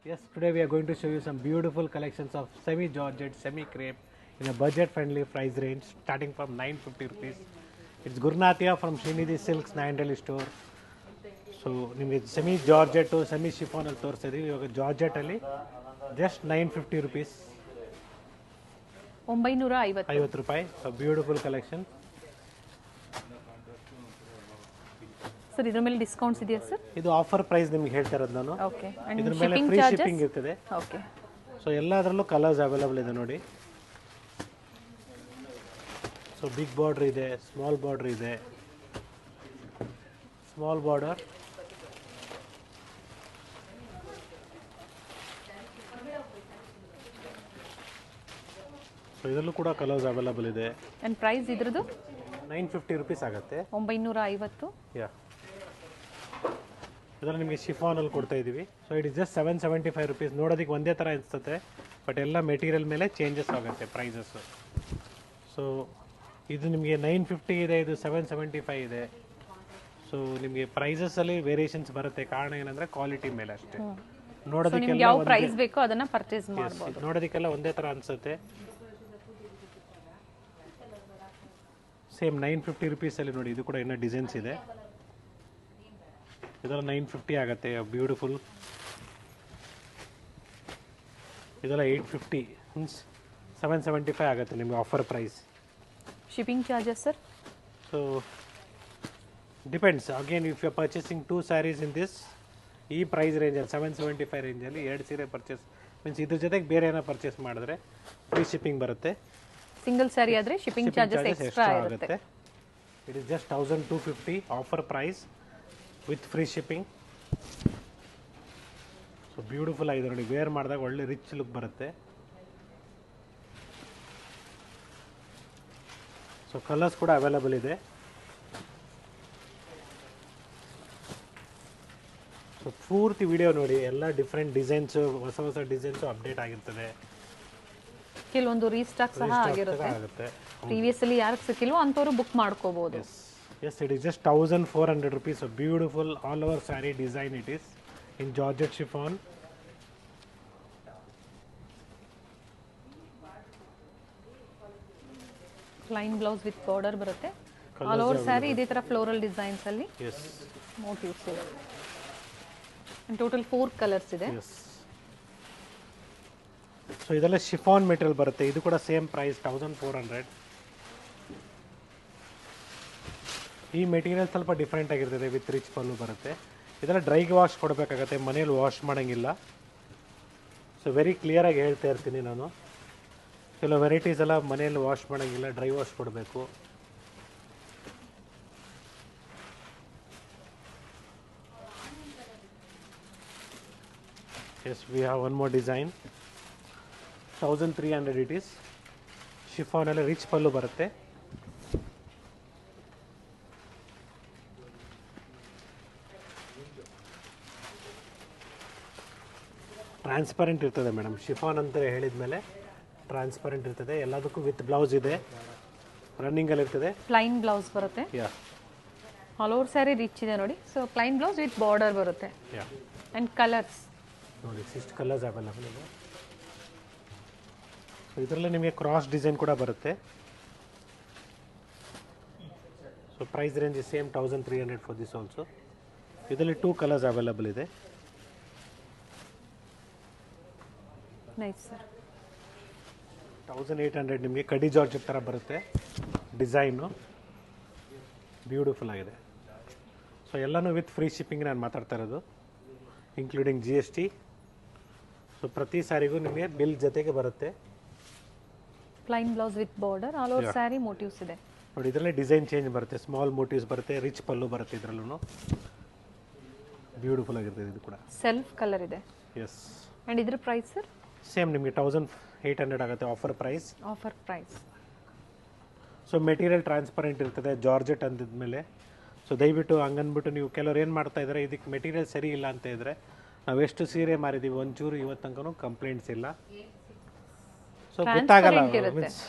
Yes, today we are going to show you some beautiful collections of semi-Georgette, semi-crepe in a budget-friendly price range starting from 950 rupees. It's Gurnathia from Srinidhi Silks, Nayandelli store. So ನಿಮಗೆ semi georgette semi ಶಿಫಾನಲ್ಲಿ ತೋರಿಸ್ತಿದ್ದೀವಿ. ಇವಾಗ ಜಾರ್ಜೆಟಲ್ಲಿ just 950 rupees, 950 ರೂಪಾಯಿ. Beautiful collection sir. ಇದ್ರ ಮೇಲೆ discounts ಇದೆಯಾ sir? ಇದು offer price ನಿಮ್ಗೆ ಹೇಳ್ತಾ ಇರೋದು ನಾನು. ಓಕೆ. ಇದ್ರ ಮೇಲೆ ಫ್ರೀ ಶಿಪ್ಪಿಂಗ್ ಇರ್ತದೆ. ಓಕೆ. ಸೊ ಎಲ್ಲದರಲ್ಲೂ ಕಲರ್ಸ್ ಅವೈಲಬಲ್ ಇದೆ ನೋಡಿ. ಸೊ ಬಿಗ್ ಬಾರ್ಡರ್ ಇದೆ, ಸ್ಮಾಲ್ ಬಾರ್ಡರ್ ಇದೆ. ಸ್ಮಾಲ್ ಬಾರ್ಡರ್, ಸೊ ಇದರಲ್ಲೂ ಕೂಡ ಕಲರ್ಸ್ ಅವೈಲಬಲ್ ಇದೆ. ಅಂಡ್ ಪ್ರೈಸ್ ಇದ್ರದ್ದು 950 rupees ಆಗುತ್ತೆ. 950. ಯಾ, ಇದರಲ್ಲಿ ನಿಮಗೆ ಶಿಫಾನಲ್ಲಿ ಕೊಡ್ತಾ ಇದ್ದೀವಿ. So it is just 775 rupees. ನೋಡೋದಕ್ಕೆ ಒಂದೇ ಥರ ಅನಿಸುತ್ತೆ, ಬಟ್ ಎಲ್ಲ ಮೆಟೀರಿಯಲ್ ಮೇಲೆ ಚೇಂಜಸ್ ಆಗುತ್ತೆ ಪ್ರೈಸಸ್ಸು. ಸೊ ಇದು ನಿಮಗೆ 950 ಇದೆ, ಇದು 775 ಇದೆ. ಸೊ ನಿಮಗೆ ಪ್ರೈಸಸ್ಸಲ್ಲಿ ವೇರಿಯೇಷನ್ಸ್ ಬರುತ್ತೆ. ಕಾರಣ ಏನಂದರೆ ಕ್ವಾಲಿಟಿ ಮೇಲೆ ಅಷ್ಟೇ. ನೋಡೋದಕ್ಕೆಲ್ಲ ಯಾವ ಪ್ರೈಸ್ ಬೇಕೋ ಅದನ್ನು ಪರ್ಚೇಸ್ ಮಾಡ್ಬೋದು. ನೋಡೋದಕ್ಕೆಲ್ಲ ಒಂದೇ ಥರ ಅನಿಸುತ್ತೆ. ಸೇಮ್ 950 rupeesಲ್ಲಿ ನೋಡಿ. ಇದು ಕೂಡ ಇನ್ನೂ ಡಿಸೈನ್ಸ್ ಇದೆ. ಇದೆಲ್ಲ 950 ಆಗುತ್ತೆ. ಬ್ಯೂಟಿಫುಲ್. ಇದೆಲ್ಲ 850 ಮೀನ್ಸ್ 775 ಆಗುತ್ತೆ ನಿಮಗೆ offer price. Shipping charges sir? So depends again, if you are purchasing 2 sarees in this, ಈ ಪ್ರೈಸ್ ರೇಂಜಲ್ಲಿ 775 ರೇಂಜಲ್ಲಿ 2 ಸೀರೆ ಪರ್ಚೇಸ್ ಮೀನ್ಸ್ ಇದ್ರ ಜೊತೆಗೆ ಬೇರೆ ಏನೋ ಪರ್ಚೇಸ್ ಮಾಡಿದ್ರೆ ಫ್ರೀ ಶಿಪ್ಪಿಂಗ್ ಬರುತ್ತೆ. ಸಿಂಗಲ್ ಸ್ಯಾರಿ ಆದರೆ ಶಿಪ್ಪಿಂಗ್ ಚಾರ್ಜಸ್ ಎಕ್ಸ್ಟ್ರಾ ಆಗುತ್ತೆ. It is just 1250 offer price with free shipping. So beautiful ಆಗಿದೆ ನೋಡಿ. ವೇರ್ ಮಾಡಿದಾಗ ಒಳ್ಳೆ ರಿಚ್ ಲುಕ್ ಬರುತ್ತೆ. ಸೊ ಕಲರ್ಸ್ ಕೂಡ ಅವೈಲಬಲ್ ಇದೆ. ಸೊ ಪೂರ್ತಿ ವಿಡಿಯೋ ನೋಡಿ. ಎಲ್ಲ ಡಿಫ್ರೆಂಟ್ ಡಿಸೈನ್ಸು, ಹೊಸ ಹೊಸ ಡಿಸೈನ್ಸು ಅಪ್ಡೇಟ್ ಆಗಿರ್ತದೆ. ಕೆಲವೊಂದು ರೀಸ್ಟಾಕ್ ಸಹ ಆಗಿರುತ್ತೆ. ಪ್ರೀವಿಯಸ್ ಅಲ್ಲಿ ಯಾರಿಗೆ ಸಿಕ್ಕಿಲ್ವೋ ಅಂಥವ್ರು ಬುಕ್ ಮಾಡ್ಕೋಬಹುದು. Yes, it is just 1400 rupees. Beautiful all over saree design. It is in georgette chiffon. Plain blouse with border ಬರುತ್ತೆ. ಆಲ್ ಓವರ್ ಸ್ಯಾರಿ ಇದೇ ತರ ಫ್ಲೋರಲ್ ಡಿಸೈನ್ಸ್ ಅಲ್ಲಿ ಮೋಟಿವ್ಸ್ ಇದೆ. ಟೋಟಲ್ 4 ಕಲರ್ಸ್ ಇದೆ. ಸೊ ಇದೆಲ್ಲ ಶಿಫಾನ್ ಮೆಟೀರಿಯಲ್ ಬರುತ್ತೆ. ಇದು ಕೂಡ ಸೇಮ್ ಪ್ರೈಸ್ 1400. ಈ ಮೆಟೀರಿಯಲ್ ಸ್ವಲ್ಪ ಡಿಫ್ರೆಂಟ್ ಆಗಿರ್ತದೆ, ವಿತ್ ರಿಚ್ ಪಲ್ಲು ಬರುತ್ತೆ. ಇದೆಲ್ಲ ಡ್ರೈಗೆ ವಾಶ್ ಕೊಡಬೇಕಾಗತ್ತೆ, ಮನೇಲಿ ವಾಶ್ ಮಾಡೋಂಗಿಲ್ಲ. ಸೊ ವೆರಿ ಕ್ಲಿಯರಾಗಿ ಹೇಳ್ತಾ ಇರ್ತೀನಿ ನಾನು. ಕೆಲವು ವೆರೈಟೀಸ್ ಎಲ್ಲ ಮನೆಯಲ್ಲಿ ವಾಶ್ ಮಾಡೋಂಗಿಲ್ಲ, ಡ್ರೈ ವಾಶ್ ಕೊಡಬೇಕು. Yes, we have one more design. 1300 it is. ಶಿಫಾನಲ್ಲಿ ರಿಚ್ ಪಲ್ಲು ಬರುತ್ತೆ. ಟ್ರಾನ್ಸ್ಪರೆಂಟ್ ಇರ್ತದೆ ಮೇಡಮ್. ಶಿಫಾನ್ ಅಂತ ಹೇಳಿದ ಮೇಲೆ ಟ್ರಾನ್ಸ್ಪರೆಂಟ್ ಇರ್ತದೆ. ಎಲ್ಲದಕ್ಕೂ ವಿತ್ ಬ್ಲೌಸ್ ಇದೆ, ರನ್ನಿಂಗಲ್ಲಿ ಇರ್ತದೆ. ಪ್ಲೈನ್ ಬ್ಲೌಸ್ ಬರುತ್ತೆ. ಯಾ, ಆಲ್ ಓವರ್ ಸ್ಯಾರಿ ರಿಚ್ ಇದೆ ನೋಡಿ. So plain blouse with border ಬರುತ್ತೆ. ಯಾ, ಅಂಡ್ ಕಲರ್ಸ್ ನೋಡಿ 6 ಕಲರ್ಸ್ ಅವೈಲಬಲ್ ಇದೆ. ಸೊ ಇದರಲ್ಲಿ ನಿಮಗೆ ಕ್ರಾಸ್ ಡಿಸೈನ್ ಕೂಡ ಬರುತ್ತೆ. So price range is same 1300 for this also. ಇದರಲ್ಲಿ 2 ಕಲರ್ಸ್ ಅವೈಲಬಲ್ ಇದೆ. Nice sir. 1800 ನಿಮಗೆ ಕಡಿ ಜಾರ್ಜೆಟ್ ಥರ ಬರುತ್ತೆ ಡಿಸೈನು. ಬ್ಯೂಟಿಫುಲ್ ಆಗಿದೆ. ಸೊ ಎಲ್ಲನೂ ವಿತ್ ಫ್ರೀ ಶಿಪ್ಪಿಂಗ್ ನಾನು ಮಾತಾಡ್ತಾ ಇರೋದು, ಇನ್ಕ್ಲೂಡಿಂಗ್ GST. ಸೊ ಪ್ರತಿ ಸ್ಯಾರಿಗೂ ನಿಮಗೆ ಬಿಲ್ ಜೊತೆಗೆ ಬರುತ್ತೆ. Plain blouse with border, all over saree motifs ಇದೆ ನೋಡಿ. ಇದರಲ್ಲೇ ಡಿಸೈನ್ ಚೇಂಜ್ ಬರುತ್ತೆ, ಸ್ಮಾಲ್ ಮೋಟಿವ್ಸ್ ಬರುತ್ತೆ, ರಿಚ್ ಪಲ್ಲು ಬರುತ್ತೆ. ಇದರಲ್ಲೂ ಬ್ಯೂಟಿಫುಲ್ ಆಗಿರ್ತದೆ. ಇದು ಕೂಡ ಸೆಲ್ಫ್ ಕಲರ್ ಇದೆ. ಎಸ್. ಅಂಡ್ ಇದ್ರ ಪ್ರೈಸ್ ಸರ್? ಸೇಮ್ ನಿಮಗೆ 1800 ಆಗುತ್ತೆ offer price. Offer price. So material transparent ಇರ್ತದೆ ಜಾರ್ಜೆಟ್ ಅಂದಿದ್ಮೇಲೆ. ಸೊ ದಯವಿಟ್ಟು ಹಂಗನ್ಬಿಟ್ಟು ನೀವು ಕೆಲವ್ರು ಏನು ಮಾಡ್ತಾ ಇದ್ದಾರೆ, ಇದಕ್ಕೆ ಮೆಟೀರಿಯಲ್ ಸರಿ ಇಲ್ಲ ಅಂತ ಇದ್ದರೆ, ನಾವು ಎಷ್ಟು ಸೀರೆ ಮಾರಿದ್ದೀವಿ ಒಂಚೂರು ಇವತ್ತು ತನಕ ಕಂಪ್ಲೇಂಟ್ಸ್ ಇಲ್ಲ. ಸೊ ಗೊತ್ತಾಗಲ್ಲ, ಮೀನ್ಸ್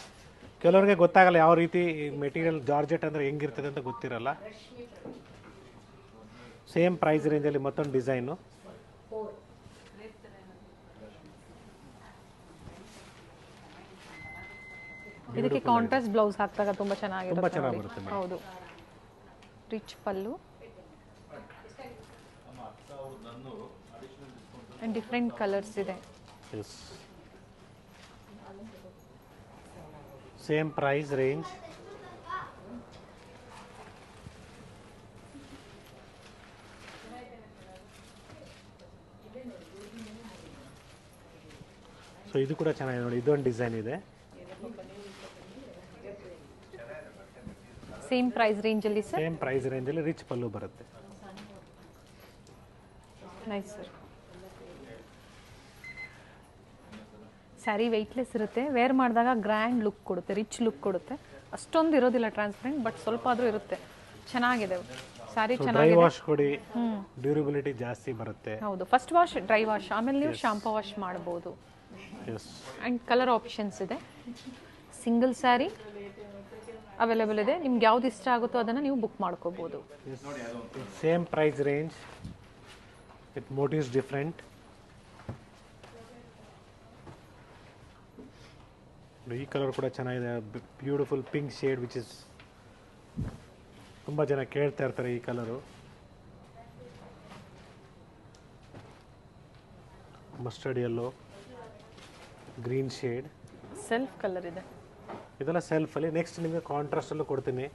ಕೆಲವ್ರಿಗೆ ಗೊತ್ತಾಗಲ್ಲ ಯಾವ ರೀತಿ ಮೆಟೀರಿಯಲ್ ಜಾರ್ಜೆಟ್ ಅಂದರೆ ಹೆಂಗಿರ್ತದೆ ಅಂತ ಗೊತ್ತಿರಲ್ಲ. ಸೇಮ್ ಪ್ರೈಸ್ ರೇಂಜಲ್ಲಿ ಮತ್ತೊಂದು ಡಿಸೈನು. ಕಾಂಟ್ರಾಸ್ಟ್ ಬ್ಲೌಸ್ ಹಾಕಿದಾಗ ತುಂಬ ತುಂಬ ಚೆನ್ನಾಗಿರುತ್ತೆ ಚೆನ್ನಾಗಿ ನೋಡಿ. ಬರುತ್ತೆ ಮೇಡಮ್. ಹೌದು, rich pallu and different colours ಇದೆ. Yes, same price range. So ಇದು ಕೂಡ ಚೆನ್ನಾಗಿದೆ ನೋಡಿ, ಇದೊಂದು ಡಿಸೈನ್ ಇದೆ. ಸೇಮ್ ಪ್ರೈಸ್ ರೇಂಜಲ್ಲಿ ಸರ್. ಸೇಮ್ ಪ್ರೈಸ್ ರೇಂಜಲ್ಲಿ ರಿಚ್ ಪಲ್ಲು ಬರುತ್ತೆ. Nice sir. ಸ್ಯಾರಿ ವೆಯ್ಟ್ಲೆಸ್ ಇರುತ್ತೆ, ವೇರ್ ಮಾಡಿದಾಗ ಗ್ರ್ಯಾಂಡ್ ಲುಕ್ ಕೊಡುತ್ತೆ, ರಿಚ್ ಲುಕ್ ಕೊಡುತ್ತೆ. ಅಷ್ಟೊಂದು ಇರೋದಿಲ್ಲ ಟ್ರಾನ್ಸ್ಪರೆಂಟ್, ಬಟ್ ಸ್ವಲ್ಪ ಆದರೂ ಇರುತ್ತೆ. ಚೆನ್ನಾಗಿದೆ ಸ್ಯಾರಿ, ಡ್ರೈ ಚೆನ್ನಾಗಿದೆ. ವಾಶ್ ಕೊಡಿ, ಡ್ಯೂರಬಿಲಿಟಿ ಜಾಸ್ತಿ ಬರುತ್ತೆ. ಹೌದು, ಫಸ್ಟ್ ವಾಶ್ ಡ್ರೈ ವಾಶ್, ಆಮೇಲೆ ನೀವು ಶಾಂಪೂ ವಾಶ್ ಮಾಡ್ಬೋದು. ಎಸ್, ಆ್ಯಂಡ್ ಕಲರ್ ಆಪ್ಷನ್ಸ್ ಇದೆ. ಸಿಂಗಲ್ ಸ್ಯಾರಿ ಅವೈಲೇಬಲ್ ಇದೆ. ನಿಮ್ಗೆ ಯಾವ್ದು ಇಷ್ಟ ಆಗುತ್ತೋ ಅದನ್ನು ನೀವು ಬುಕ್ ಮಾಡ್ಕೋಬೋದು. Same price range with motifs different. ಈ ಕಲರ್ ಕೂಡ ಚೆನ್ನಾಗಿದೆ, beautiful pink shade which is ತುಂಬ ಜನ ಕೇಳ್ತಾ ಇರ್ತಾರೆ ಈ colour. Mustard yellow, green shade, self colour ಇದೆ. ಇದೆಲ್ಲ ಸೆಲ್ಫಲ್ಲಿ. ನೆಕ್ಸ್ಟ್ ನಿಮಗೆ ಕಾಂಟ್ರಾಸ್ಟಲ್ಲೂ ಕೊಡ್ತೀನಿ.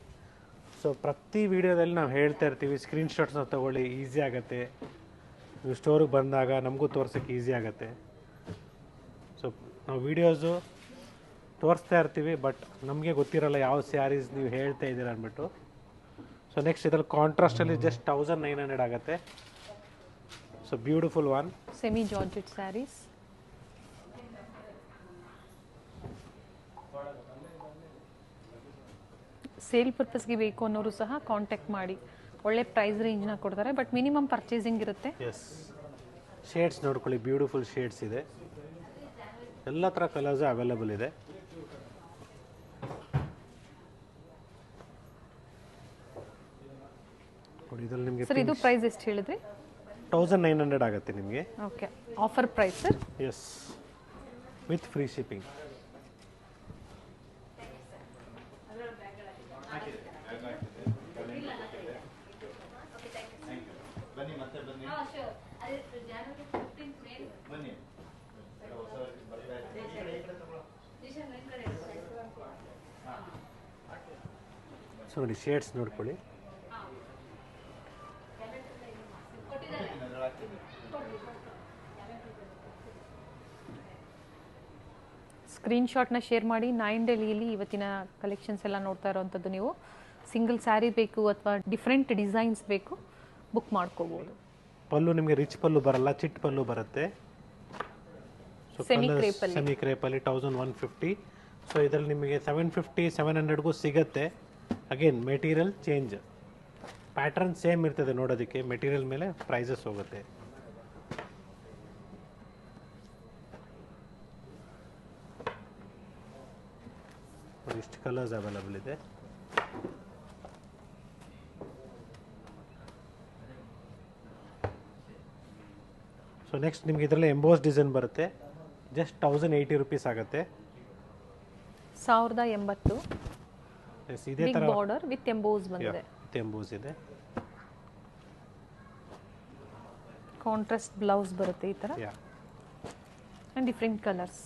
ಸೊ ಪ್ರತಿ ವಿಡಿಯೋದಲ್ಲಿ ನಾವು ಹೇಳ್ತಾ ಇರ್ತೀವಿ, ಸ್ಕ್ರೀನ್ಶಾಟ್ಸ್ನ ತೊಗೊಳ್ಳಿ, ಈಸಿ ಆಗುತ್ತೆ. ನೀವು ಸ್ಟೋರಿಗೆ ಬಂದಾಗ ನಮಗೂ ತೋರ್ಸೋಕ್ಕೆ ಈಸಿ ಆಗುತ್ತೆ. ಸೊ ನಾವು ವೀಡಿಯೋಸು ತೋರಿಸ್ತಾ ಇರ್ತೀವಿ, ಬಟ್ ನಮಗೆ ಗೊತ್ತಿರಲ್ಲ ಯಾವ ಸ್ಯಾರೀಸ್ ನೀವು ಹೇಳ್ತಾ ಇದ್ದೀರಾ ಅಂದ್ಬಿಟ್ಟು. ಸೊ ನೆಕ್ಸ್ಟ್ ಇದರಲ್ಲಿ ಕಾಂಟ್ರಾಸ್ಟಲ್ಲಿ ಜಸ್ಟ್ 1900 ಆಗುತ್ತೆ. So beautiful one. Semi georgette saris. Sale ಪರ್ಪಸ್ಗೆ ಬೇಕು ಅನ್ನೋರು ಸಹ ಕಾಂಟ್ಯಾಕ್ಟ್ ಮಾಡಿ. ಒಳ್ಳೆ ಪ್ರೈಸ್ ರೇಂಜ್ನ ಕೊಡ್ತಾರೆ, ಬಟ್ ಮಿನಿಮಮ್ ಪರ್ಚೇಸಿಂಗ್ ಇರುತ್ತೆ. ಎಸ್, ಶೇಡ್ಸ್ ನೋಡ್ಕೊಳ್ಳಿ, ಬ್ಯೂಟಿಫುಲ್ ಶೇಡ್ಸ್ ಇದೆ. ಎಲ್ಲ ಥರ ಕಲರ್ಸು ಅವೈಲೇಬಲ್ ಇದೆ. ನೋಡಿ ಇದರಲ್ಲಿ ನಿಮಗೆ ಸರ್ ಇದು ಪ್ರೈಸ್ ಎಷ್ಟು ಹೇಳಿದ್ರಿ? 1900 ಆಗುತ್ತೆ ನಿಮಗೆ. Okay, offer price sir. Yes, with free shipping. So ನೋಡಿ ಶೇಡ್ಸ್ ನೋಡ್ಕೊಳ್ಳಿ. ಸ್ಕ್ರೀನ್ಶಾಟ್ನ ಶೇರ್ ಮಾಡಿ. 9 ಡೈಲಿಯಲ್ಲಿ ಇವತ್ತಿನ ಕಲೆಕ್ಷನ್ಸ್ ಎಲ್ಲ ನೋಡ್ತಾ ಇರೋವಂಥದ್ದು. ನೀವು ಸಿಂಗಲ್ ಸ್ಯಾರಿ ಬೇಕು ಅಥವಾ ಡಿಫ್ರೆಂಟ್ ಡಿಸೈನ್ಸ್ ಬೇಕು, ಬುಕ್ ಮಾಡ್ಕೋಬೋದು. ಪಲ್ಲು ನಿಮಗೆ ರಿಚ್ ಪಲ್ಲು ಬರಲ್ಲ, ಚಿಟ್ ಪಲ್ಲು ಬರುತ್ತೆ. ಸೆಮಿ ಕ್ರೇಪಲ್ಲಿ. ಸೆಮಿ ಕ್ರೇಪಲ್ಲಿ 1150. ಸೊ ಇದರಲ್ಲಿ ನಿಮಗೆ 750 700ಗೂ ಸಿಗುತ್ತೆ. Again material change, pattern same ಇರ್ತದೆ ನೋಡೋದಕ್ಕೆ, ಮೆಟೀರಿಯಲ್ ಮೇಲೆ ಪ್ರೈಸಸ್ ಹೋಗುತ್ತೆ. ಇಷ್ಟು ಕಲರ್ಸ್ ಅವೈಲೇಬಲ್ ಇದೆ. ಸೊ ನೆಕ್ಸ್ಟ್ ನಿಮ್ಗೆ ಇದರಲ್ಲಿ ಎಂಬೋಸ್ ಡಿಸೈನ್ ಬರುತ್ತೆ. ಜಸ್ಟ್ 1080 ರುಪೀಸ್ ಆಗುತ್ತೆ. 1080. ಎಸ್, ಇದೇ ಬಿಗ್ ಥರ ಬಾರ್ಡರ್ ವಿತ್ ಎಂಬೋಸ್ ಬಂದಿದೆ. ಎಂಬೋಸ್ ಇದೆ. ಕಾಂಟ್ರಾಸ್ಟ್ ಬ್ಲೌಸ್ ಬರುತ್ತೆ ಈ ಥರ, yeah, and different colours.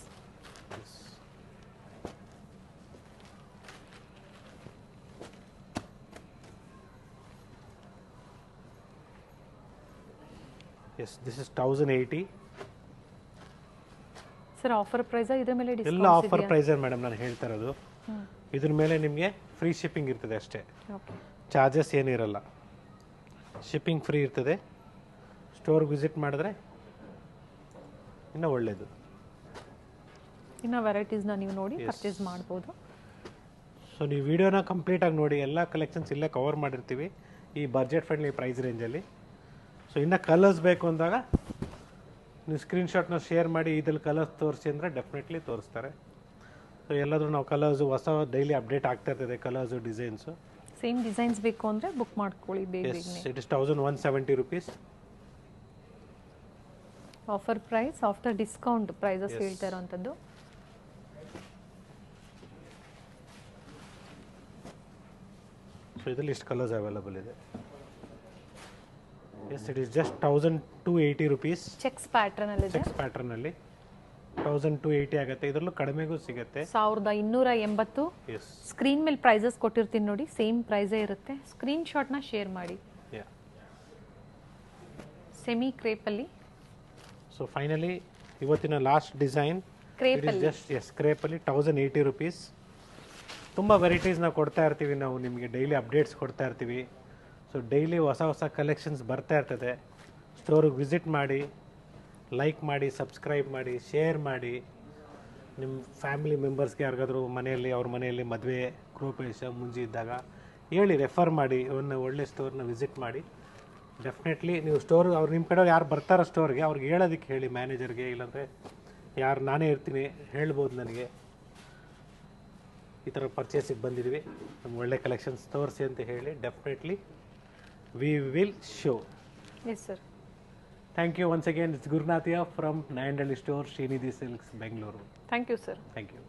Yes, this is 1080. Sir offer price ಇದ್ರ ಮೇಲೆ ಎಲ್ಲ ಡಿಸ್ಕೌಂಟ್ ಆಫರ್ ಪ್ರೈಸ್ ಮೇಡಮ್ ನಾನು ಹೇಳ್ತಾ ಇರೋದು. ಇದ್ರ ಮೇಲೆ ನಿಮಗೆ ಫ್ರೀ ಶಿಪ್ಪಿಂಗ್ ಇರ್ತದೆ ಅಷ್ಟೇ, ಓಕೆ. ಚಾರ್ಜಸ್ ಏನಿರಲ್ಲ, ಶಿಪ್ಪಿಂಗ್ ಫ್ರೀ ಇರ್ತದೆ. ಸ್ಟೋರ್ಗೆ ವಿಸಿಟ್ ಮಾಡಿದ್ರೆ ಇನ್ನೂ ಒಳ್ಳೆಯದು. ಇನ್ನು ವೆರೈಟೀಸ್ನ ನೀವು ನೋಡಿ ಪರ್ಚೇಸ್ ಮಾಡ್ಬೋದು. ಸೊ ನೀವು ವಿಡಿಯೋನ ಕಂಪ್ಲೀಟಾಗಿ ನೋಡಿ, ಎಲ್ಲ ಕಲೆಕ್ಷನ್ಸ್ ಇಲ್ಲೇ ಕವರ್ ಮಾಡಿರ್ತೀವಿ ಈ ಬಜೆಟ್ ಫ್ರೆಂಡ್ಲಿ ಪ್ರೈಸ್ ರೇಂಜಲ್ಲಿ. ಸೊ ಇನ್ನು ಕಲರ್ಸ್ ಬೇಕು ಅಂದಾಗ ನೀವು ಸ್ಕ್ರೀನ್ಶಾಟ್ನ ಶೇರ್ ಮಾಡಿ, ಇದ್ರಲ್ಲಿ ಕಲರ್ಸ್ ತೋರಿಸಿ ಅಂದರೆ ಡೆಫಿನೆಟ್ಲಿ ತೋರಿಸ್ತಾರೆ. ಸೊ ಎಲ್ಲಾದರೂ ನಾವು ಕಲರ್ಸು ಹೊಸ ಡೈಲಿ ಅಪ್ಡೇಟ್ ಆಗ್ತಾ ಇರ್ತದೆ, ಕಲರ್ಸು ಡಿಸೈನ್ಸು. ಸೇಮ್ ಡಿಸೈನ್ಸ್ ಬೇಕು ಅಂದರೆ ಬುಕ್ ಮಾಡ್ಕೊಳ್ಳಿ ಬೇಗ ಎಸ್, ಬೇಗನೆ. It is 1170 rupees. Offer price after discount prices ಹೇಳ್ತಾ ಇರೋವಂಥದ್ದು. ಸೊ ಇದರಲ್ಲಿ ಇಷ್ಟು ಕಲರ್ಸ್ ಅವೈಲಬಲ್ ಇದೆ. Yes, it is just 1280 rupees. Checks ಪ್ಯಾಟರ್ನಲ್ಲಿ ಇದೆ. ಚೆಕ್ಸ್ ಪ್ಯಾಟರ್ನಲ್ಲಿ 1280 ಆಗುತ್ತೆ. ಇದರಲ್ಲೂ ಕಡಿಮೆಗೂ ಸಿಗುತ್ತೆ. 1280. ಎಸ್, ಸ್ಕ್ರೀನ್ ಮೇಲೆ ಪ್ರೈಸಸ್ ಕೊಟ್ಟಿರ್ತೀನಿ ನೋಡಿ, ಸೇಮ್ ಪ್ರೈಸೇ ಇರುತ್ತೆ. ಸ್ಕ್ರೀನ್ ಶಾಟ್ನ ಶೇರ್ ಮಾಡಿ. ಯಾ. ಸೆಮಿ ಕ್ರೇಪಲ್ಲಿ. ಸೊ ಫೈನಲಿ ಇವತ್ತಿನ ಲಾಸ್ಟ್ ಡಿಸೈನ್ ಕ್ರೇಪಲ್ಲಿ ಜಸ್ಟ್ ಎಸ್ ಕ್ರೇಪಲ್ಲಿ 1080 ರುಪೀಸ್. ತುಂಬ ವೆರೈಟೀಸ್ ನಾವು ಕೊಡ್ತಾ ಇರ್ತೀವಿ, ನಾವು ನಿಮಗೆ ಡೈಲಿ ಅಪ್ಡೇಟ್ಸ್ ಕೊಡ್ತಾ ಇರ್ತೀವಿ. ಸೊ ಡೈಲಿ ಹೊಸ ಹೊಸ ಕಲೆಕ್ಷನ್ಸ್ ಬರ್ತಾ ಇರ್ತದೆ. ಸ್ಟೋರಿಗೆ ವಿಸಿಟ್ ಮಾಡಿ, ಲೈಕ್ ಮಾಡಿ, ಸಬ್ಸ್ಕ್ರೈಬ್ ಮಾಡಿ, ಶೇರ್ ಮಾಡಿ. ನಿಮ್ಮ ಫ್ಯಾಮಿಲಿ ಮೆಂಬರ್ಸ್ಗೆ ಯಾರಿಗಾದ್ರೂ ಮನೆಯಲ್ಲಿ ಅವ್ರ ಮನೆಯಲ್ಲಿ ಮದುವೆ, ಗೃಹಪ್ರವೇಶ ಮುಂಜಿ ಇದ್ದಾಗ ಹೇಳಿ, ರೆಫರ್ ಮಾಡಿ, ಒಂದು ಒಳ್ಳೆ ಸ್ಟೋರ್ನ ವಿಸಿಟ್ ಮಾಡಿ. ಡೆಫಿನೆಟ್ಲಿ ನೀವು ಸ್ಟೋರ್ ಅವ್ರು ನಿಮ್ಮ ಕಡೆ ಯಾರು ಬರ್ತಾರೋ ಸ್ಟೋರ್ಗೆ ಅವ್ರಿಗೆ ಹೇಳೋದಕ್ಕೆ ಹೇಳಿ, ಮ್ಯಾನೇಜರ್ಗೆ, ಇಲ್ಲಾಂದರೆ ಯಾರು ನಾನೇ ಇರ್ತೀನಿ ಹೇಳ್ಬೋದು ನನಗೆ, ಈ ಥರ ಪರ್ಚೇಸಿಗೆ ಬಂದಿದ್ವಿ, ನಮ್ಗೆ ಒಳ್ಳೆ ಕಲೆಕ್ಷನ್ಸ್ ತೋರಿಸಿ ಅಂತ ಹೇಳಿ. Definitely we will show. Yes sir. Thank you once again. It's Gurunathiya from Nayandahalli store, Srinidhi silks, Bengaluru. Thank you sir. Thank you.